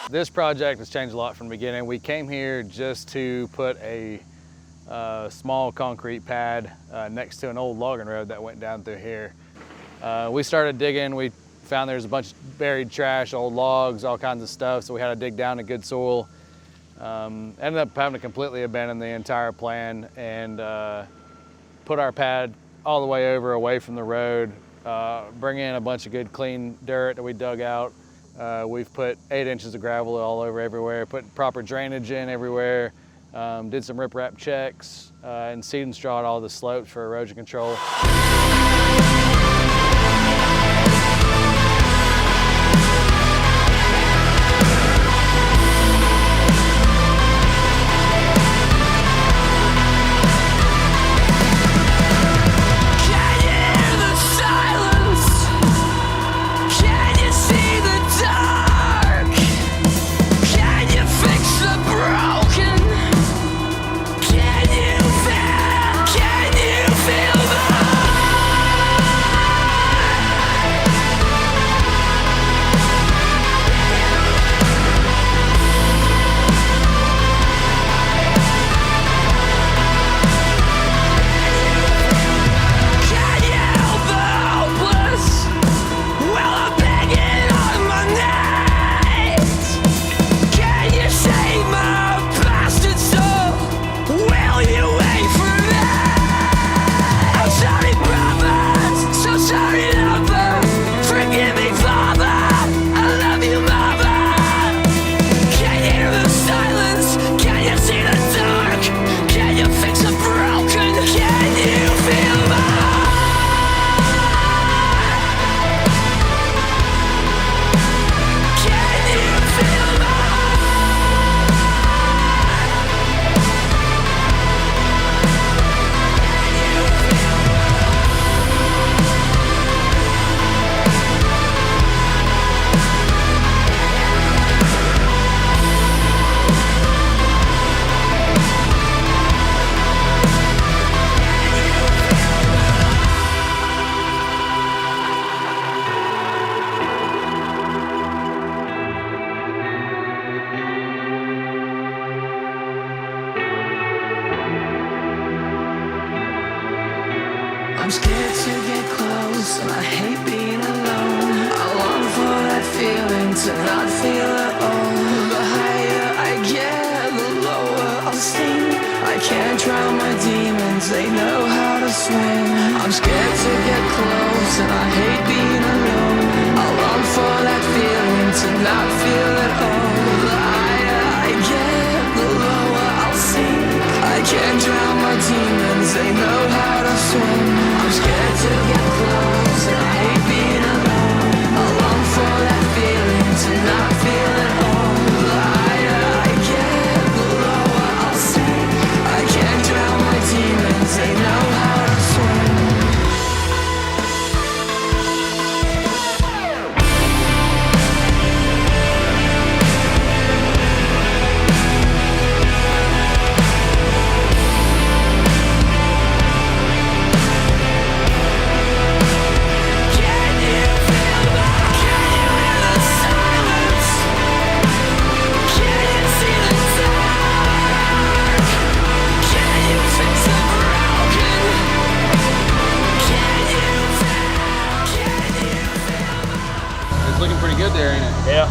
This project has changed a lot from the beginning. We came here just to put a small concrete pad next to an old logging road that went down through here. We started digging, we found there's a bunch of buried trash, old logs, all kinds of stuff, so we had to dig down to good soil. Ended up having to completely abandon the entire plan and put our pad all the way over away from the road, bring in a bunch of good clean dirt that we dug out. We've put 8 inches of gravel all over everywhere, put proper drainage in everywhere, did some riprap checks, and seed and strawed all the slopes for erosion control. I'm scared to get close, and I hate being alone. I long for that feeling to not feel at all. The higher I get, the lower I'll sink. I can't drown my demons, they know how to swim. I'm scared to get close, and I hate being alone. I long for that feeling to not feel at all. The higher I get, the lower I'll sink. I can't drown my demons, they know how to swim. I'm scared to get close, and I hate being alone. I long for that feeling to not feel at all. The higher I get, the lower I'll sink. I can't drown my demons, they know how to swim. It's looking pretty good there, ain't it? Yeah.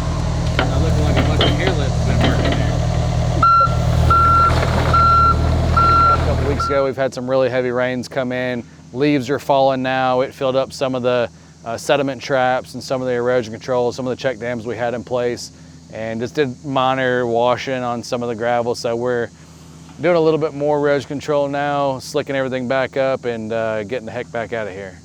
Not looking like a bunch of hair lift's been working there. A couple weeks ago, we've had some really heavy rains come in. Leaves are falling now. It filled up some of the sediment traps and some of the erosion control, some of the check dams we had in place, and just did minor washing on some of the gravel. So we're doing a little bit more erosion control now, slicking everything back up and getting the heck back out of here.